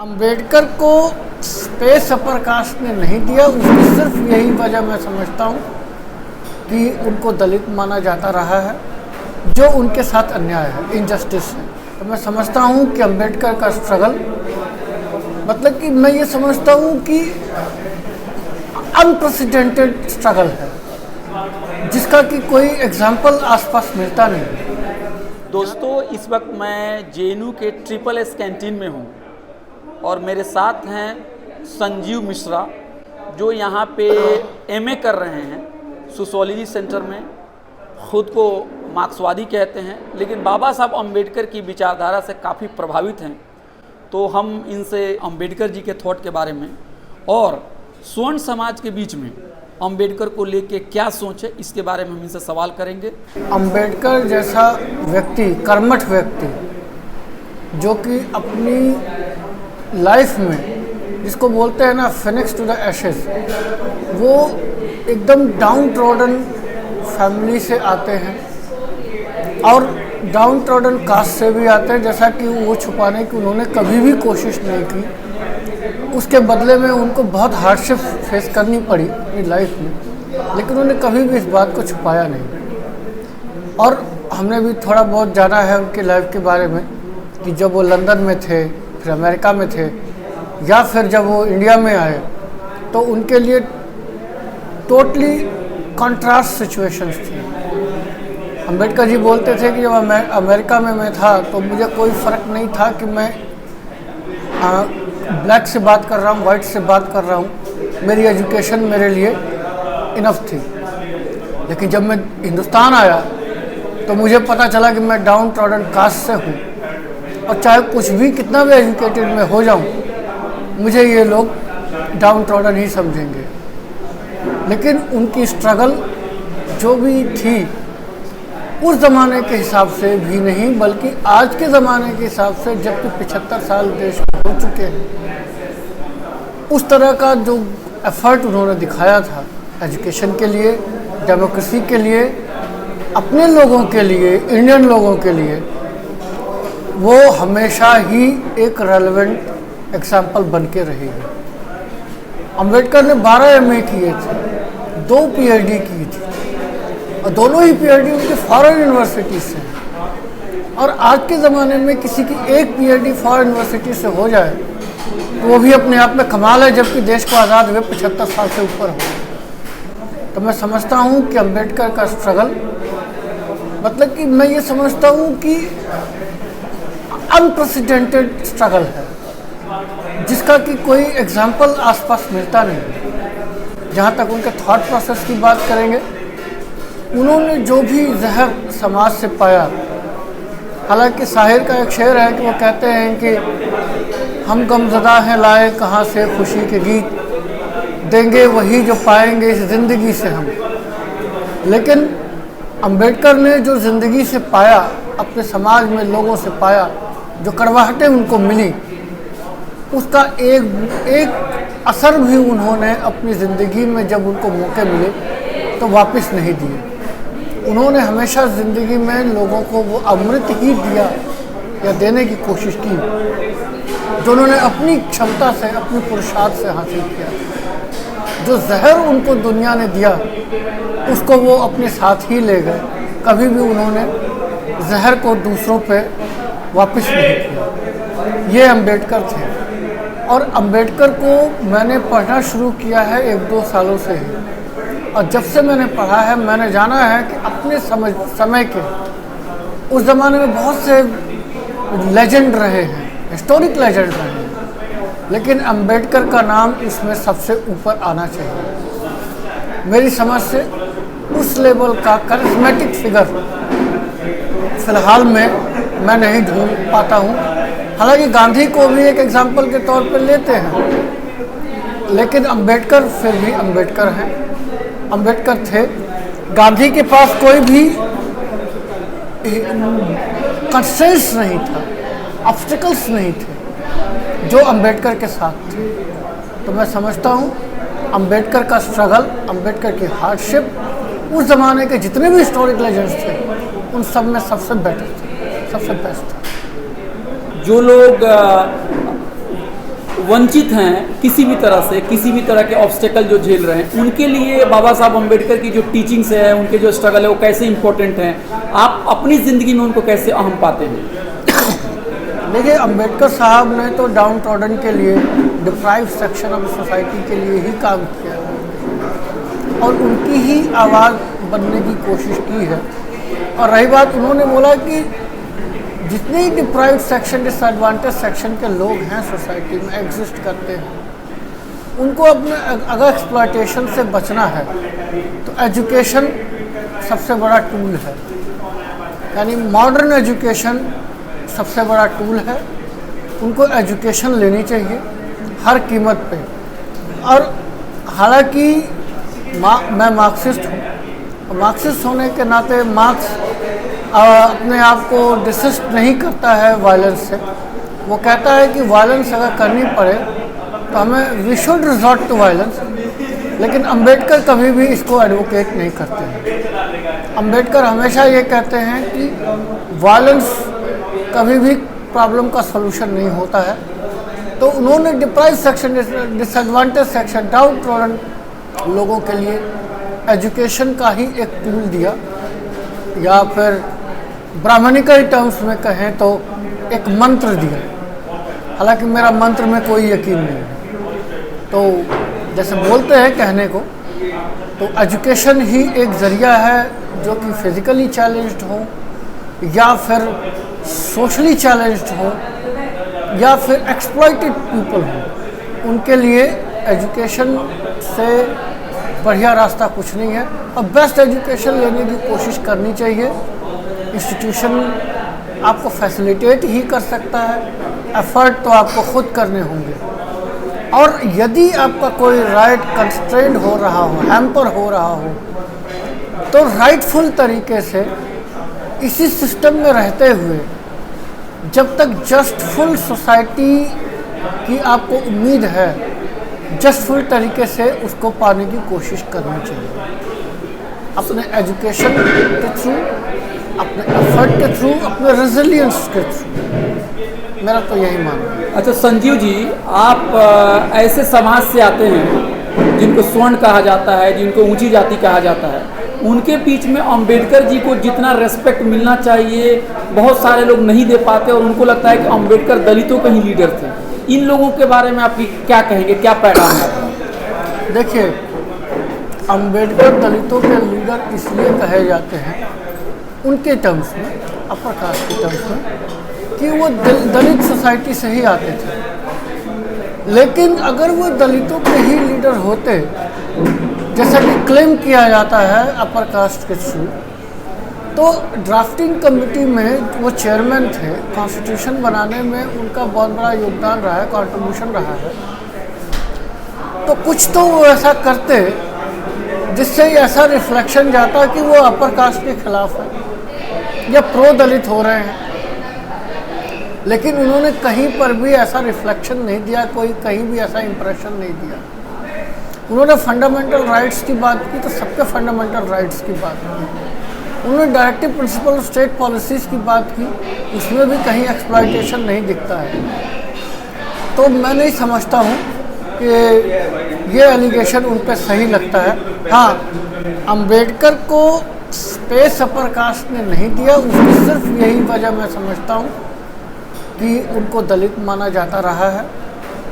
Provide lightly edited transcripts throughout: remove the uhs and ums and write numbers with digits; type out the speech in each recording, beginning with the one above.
अंबेडकर को space upper caste ने नहीं दिया, उसकी सिर्फ यही वजह मैं समझता हूँ कि उनको दलित माना जाता रहा है, जो उनके साथ अन्याय है, इनजस्टिस है। तो मैं समझता हूँ कि अंबेडकर का स्ट्रगल, मतलब कि मैं ये समझता हूँ कि अनप्रेसिडेंटेड स्ट्रगल है, जिसका कि कोई एग्जाम्पल आसपास मिलता नहीं। दोस्तों, इस वक्त मैं जेएनयू के ट्रिपल एस कैंटीन में हूँ और मेरे साथ हैं संजीव मिश्रा, जो यहाँ पे एमए कर रहे हैं सोशियोलॉजी सेंटर में। खुद को मार्क्सवादी कहते हैं, लेकिन बाबा साहब अम्बेडकर की विचारधारा से काफ़ी प्रभावित हैं। तो हम इनसे अम्बेडकर जी के थॉट के बारे में और स्वर्ण समाज के बीच में अम्बेडकर को लेके क्या सोच है, इसके बारे में हम इनसे सवाल करेंगे। अम्बेडकर जैसा व्यक्ति, कर्मठ व्यक्ति, जो कि अपनी लाइफ में, जिसको बोलते हैं ना फिनिक्स टू द एशेस, वो एकदम डाउन ट्रॉडन फैमिली से आते हैं और डाउन ट्रॉडन कास्ट से भी आते हैं, जैसा कि वो छुपाने की उन्होंने कभी भी कोशिश नहीं की। उसके बदले में उनको बहुत हार्डशिप फेस करनी पड़ी अपनी लाइफ में, लेकिन उन्होंने कभी भी इस बात को छुपाया नहीं। और हमने भी थोड़ा बहुत जाना है उनकी लाइफ के बारे में कि जब वो लंदन में थे, फिर अमेरिका में थे, या फिर जब वो इंडिया में आए, तो उनके लिए टोटली कंट्रास्ट सिचुएशंस थी। अंबेडकर जी बोलते थे कि जब अमेरिका में मैं था तो मुझे कोई फ़र्क नहीं था कि मैं ब्लैक से बात कर रहा हूँ, वाइट से बात कर रहा हूँ, मेरी एजुकेशन मेरे लिए इनफ थी। लेकिन जब मैं हिंदुस्तान आया तो मुझे पता चला कि मैं डाउन ट्रॉडन कास्ट से हूँ, और चाहे कुछ भी कितना भी एजुकेटेड मैं हो जाऊँ, मुझे ये लोग डाउन ट्रॉडन ही समझेंगे। लेकिन उनकी स्ट्रगल जो भी थी, उस ज़माने के हिसाब से भी नहीं, बल्कि आज के ज़माने के हिसाब से, जबकि 75 साल देश हो चुके हैं, उस तरह का जो एफर्ट उन्होंने दिखाया था एजुकेशन के लिए, डेमोक्रेसी के लिए, अपने लोगों के लिए, इंडियन लोगों के लिए, वो हमेशा ही एक रेलेवेंट एग्जाम्पल बन के रहेगी। अंबेडकर ने 12 एमए किए थे, 2 पीएचडी की थी, और दोनों ही पीएचडी उनकी फॉरेन यूनिवर्सिटी से हैं। और आज के ज़माने में किसी की एक पीएचडी फॉरेन यूनिवर्सिटी से हो जाए तो वो भी अपने आप में कमाल है, जबकि देश को आज़ाद हुए 75 साल से ऊपर हो। तो मैं समझता हूँ कि अंबेडकर का स्ट्रगल, मतलब कि मैं ये समझता हूँ कि अनप्रेसिडेंटेड स्ट्रगल है, जिसका कि कोई एग्जाम्पल आसपास मिलता नहीं। जहाँ तक उनके थॉट प्रोसेस की बात करेंगे, उन्होंने जो भी जहर समाज से पाया, हालांकि शाहिर का एक शेर है कि वो कहते हैं कि हम गमज़दा हैं लाए कहाँ से खुशी के गीत, देंगे वही जो पाएंगे इस ज़िंदगी से हम। लेकिन अंबेडकर ने जो ज़िंदगी से पाया, अपने समाज में लोगों से पाया, जो कड़वाहटें उनको मिली, उसका एक असर भी उन्होंने अपनी ज़िंदगी में, जब उनको मौके मिले, तो वापस नहीं दिए। उन्होंने हमेशा ज़िंदगी में लोगों को वो अमृत ही दिया या देने की कोशिश की, जो उन्होंने अपनी क्षमता से, अपनी पुरुषार्थ से हासिल किया। जो जहर उनको दुनिया ने दिया, उसको वो अपने साथ ही ले गए। कभी भी उन्होंने जहर को दूसरों पे वापस नहीं किया। ये अंबेडकर थे। और अंबेडकर को मैंने पढ़ना शुरू किया है 1-2 सालों से ही, और जब से मैंने पढ़ा है, मैंने जाना है कि अपने समय के, उस ज़माने में बहुत से लेजेंड रहे हैं, हिस्टोरिक लेजेंड रहे हैं, लेकिन अंबेडकर का नाम इसमें सबसे ऊपर आना चाहिए। मेरी समझ से उस लेवल का करिश्मेटिक फिगर फ़िलहाल में मैं नहीं ढूंढ पाता हूँ। हालांकि गांधी को भी एक एग्जाम्पल के तौर पर लेते हैं, लेकिन अंबेडकर फिर भी अंबेडकर हैं, अंबेडकर थे। गांधी के पास कोई भी कंस्ट्रेंट्स नहीं था, ऑब्स्टिकल्स नहीं थे, जो अंबेडकर के साथ थे। तो मैं समझता हूँ अंबेडकर का स्ट्रगल, अंबेडकर की हार्डशिप, उस ज़माने के जितने भी हिस्टोरिक लेजेंड्स थे, उन सब में सबसे बेटर थे, सबसे बेस्ट थे। जो लोग वंचित हैं किसी भी तरह से, किसी भी तरह के ऑब्स्टेकल जो झेल रहे हैं, उनके लिए बाबा साहब अम्बेडकर की जो टीचिंग्स है, उनके जो स्ट्रगल है, वो कैसे इम्पोर्टेंट हैं? आप अपनी ज़िंदगी में उनको कैसे अहम पाते हैं? देखिए, अम्बेडकर साहब ने तो डाउन ट्रॉडन के लिए, डिप्राइव्ड सेक्शन ऑफ सोसाइटी के लिए ही काम किया और उनकी ही आवाज़ बनने की कोशिश की है। और रही बात, उन्होंने बोला कि जितने ही डिप्राइव्ड सेक्शन, डिसएडवांटेज सेक्शन के लोग हैं सोसाइटी में, एग्जिस्ट करते हैं, उनको अपने अगर एक्सप्लॉयटेशन से बचना है तो एजुकेशन सबसे बड़ा टूल है। यानी मॉडर्न एजुकेशन सबसे बड़ा टूल है। उनको एजुकेशन लेनी चाहिए हर कीमत पे। और हालांकि मैं मार्क्सिस्ट हूँ, मार्क्सिस्ट होने के नाते मार्क्स अपने आप को डिसिस्ट नहीं करता है वायलेंस से। वो कहता है कि वायलेंस अगर करनी पड़े तो हमें we should resort to violence, लेकिन अम्बेडकर कभी भी इसको एडवोकेट नहीं करते हैं। अम्बेडकर हमेशा ये कहते हैं कि वायलेंस कभी भी प्रॉब्लम का सलूशन नहीं होता है। तो उन्होंने deprived section, disadvantage section, down trodden लोगों के लिए एजुकेशन का ही एक टूल दिया, या फिर ब्राह्मणिकल टर्म्स में कहें तो एक मंत्र दिया। हालांकि मेरा मंत्र में कोई यकीन नहीं है, तो जैसे बोलते हैं कहने को, तो एजुकेशन ही एक ज़रिया है जो कि फिज़िकली चैलेंज्ड हो या फिर सोशली चैलेंज्ड हो या फिर एक्सप्लॉइटेड पीपल हो, उनके लिए एजुकेशन से बढ़िया रास्ता कुछ नहीं है। और बेस्ट एजुकेशन लेने की कोशिश करनी चाहिए। इंस्टीट्यूशन आपको फैसिलिटेट ही कर सकता है, एफर्ट तो आपको खुद करने होंगे। और यदि आपका कोई राइट कंस्ट्रेंड हो रहा हो, हैम्पर हो रहा हो, तो राइटफुल तरीके से इसी सिस्टम में रहते हुए जब तक जस्टफुल सोसाइटी की आपको उम्मीद है, जस्टफुल तरीके से उसको पाने की कोशिश करनी चाहिए। अपने एजुकेशन के थ्रू, अपने एफर्ट के थ्रू, अपने रेजिलियंस के थ्रू। मेरा तो यही मानना है। अच्छा संजीव जी, आप ऐसे समाज से आते हैं जिनको स्वर्ण कहा जाता है, जिनको ऊंची जाति कहा जाता है, उनके बीच में अंबेडकर जी को जितना रेस्पेक्ट मिलना चाहिए बहुत सारे लोग नहीं दे पाते और उनको लगता है कि अंबेडकर दलितों के ही लीडर थे। इन लोगों के बारे में आप क्या कहेंगे, क्या पैगाम है? देखिए, अंबेडकर दलितों के लीडर इसलिए कहे जाते हैं उनके टर्म्स में, अपर कास्ट के टर्म्स में, कि वो दलित सोसाइटी से ही आते थे। लेकिन अगर वो दलितों के ही लीडर होते, जैसा कि क्लेम किया जाता है अपर कास्ट के थ्रू, तो ड्राफ्टिंग कमेटी में वो चेयरमैन थे, कॉन्स्टिट्यूशन बनाने में उनका बहुत बड़ा योगदान रहा है, कंट्रीब्यूशन रहा है। तो कुछ तो वो ऐसा करते जिससे ऐसा रिफ्लेक्शन जाता कि वो अपर कास्ट के खिलाफ है या प्रो दलित हो रहे हैं। लेकिन उन्होंने कहीं पर भी ऐसा रिफ्लेक्शन नहीं दिया, कोई कहीं भी ऐसा इंप्रेशन नहीं दिया। उन्होंने फंडामेंटल राइट्स की बात की तो सबके फंडामेंटल राइट्स की बात की। उन्होंने डायरेक्टिव प्रिंसिपल स्टेट पॉलिसीज़ की बात की, उसमें भी कहीं एक्सप्लॉयटेशन नहीं दिखता है। तो मैं नहीं समझता हूँ कि ये एलिगेशन उन पर सही लगता है। हाँ, अंबेडकर को स्पेस अपर कास्ट ने नहीं दिया, उसकी सिर्फ यही वजह मैं समझता हूँ कि उनको दलित माना जाता रहा है,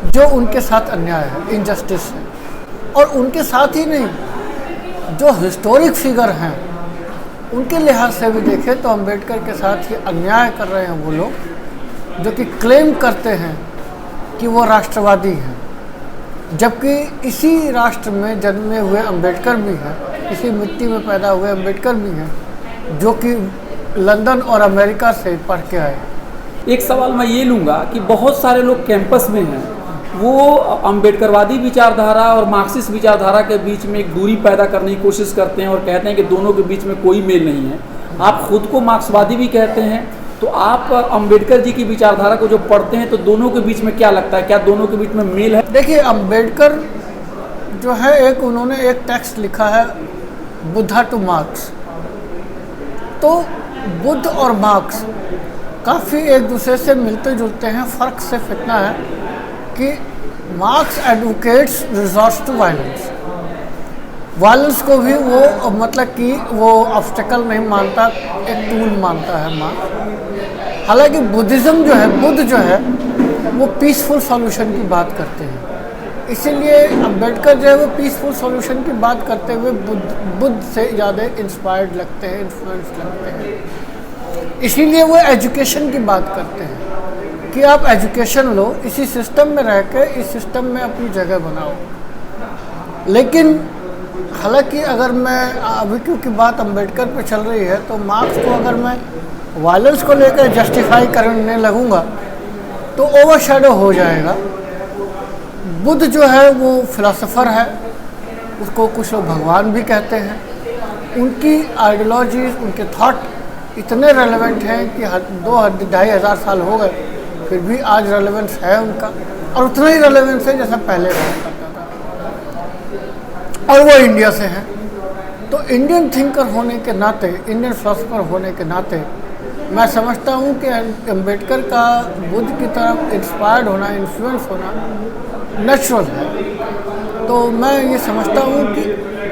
जो उनके साथ अन्याय है, इनजस्टिस है। और उनके साथ ही नहीं, जो हिस्टोरिक फिगर हैं उनके लिहाज से भी देखें तो अंबेडकर के साथ ही अन्याय कर रहे हैं वो लोग जो कि क्लेम करते हैं कि वो राष्ट्रवादी हैं, जबकि इसी राष्ट्र में जन्मे हुए अंबेडकर भी हैं, इसी मिट्टी में पैदा हुए अंबेडकर भी हैं जो कि लंदन और अमेरिका से पढ़ के आए। एक सवाल मैं ये लूँगा कि बहुत सारे लोग कैंपस में हैं, वो अंबेडकरवादी विचारधारा और मार्क्सिस्ट विचारधारा के बीच में एक दूरी पैदा करने की कोशिश करते हैं और कहते हैं कि दोनों के बीच में कोई मेल नहीं है। आप खुद को मार्क्सवादी भी कहते हैं, तो आप अंबेडकर जी की विचारधारा को जो पढ़ते हैं तो दोनों के बीच में क्या लगता है, क्या दोनों के बीच में मेल है? देखिए, अंबेडकर जो है, एक उन्होंने एक टेक्स्ट लिखा है बुद्धा टू मार्क्स। तो बुद्ध और मार्क्स काफ़ी एक दूसरे से मिलते जुलते हैं। फ़र्क सिर्फ इतना है कि Marx advocates resorts to violence. Violence को भी वो मतलब कि वो ऑब्स्टेकल नहीं मानता, एक टूल मानता है मार्क्स। हालांकि बुद्धिज़्म जो है, बुद्ध जो है वो पीसफुल सॉल्यूशन की बात करते हैं, इसीलिए अम्बेडकर जो है वो पीसफुल सॉल्यूशन की बात करते हुए बुद्ध से ज़्यादा इंस्पायर्ड लगते हैं, इन्फ्लुएंस लगते हैं। इसीलिए वो एजुकेशन की बात करते हैं कि आप एजुकेशन लो, इसी सिस्टम में रह के इस सिस्टम में अपनी जगह बनाओ। लेकिन हालांकि अगर मैं अभी क्योंकि बात अम्बेडकर पे चल रही है, तो मार्क्स को अगर मैं वायलेंस को लेकर जस्टिफाई करने लगूंगा तो ओवरशैडो हो जाएगा। बुद्ध जो है वो फिलोसोफर है, उसको कुछ लोग भगवान भी कहते हैं। उनकी आइडियोलॉजीज, उनके थॉट इतने रेलेवेंट हैं कि 2-2.5 साल हो गए, फिर भी आज रेलेवेंस है उनका, और उतना ही रेलेवेंस है जैसा पहले रहा करता था। और वो इंडिया से हैं, तो इंडियन थिंकर होने के नाते, इंडियन फिलोसोफर होने के नाते मैं समझता हूँ कि अम्बेडकर का बुद्ध की तरफ इंस्पायर्ड होना, इन्फ्लुएंस होना नेचुरल है। तो मैं ये समझता हूँ कि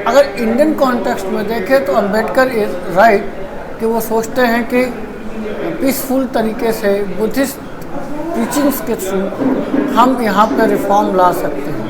अगर इंडियन कॉन्टेक्स्ट में देखें तो अम्बेडकर इज़ राइट कि वो सोचते हैं कि पीसफुल तरीके से बुद्धिस्ट टीचिंग्स के थ्रू हम यहाँ पे रिफॉर्म ला सकते हैं।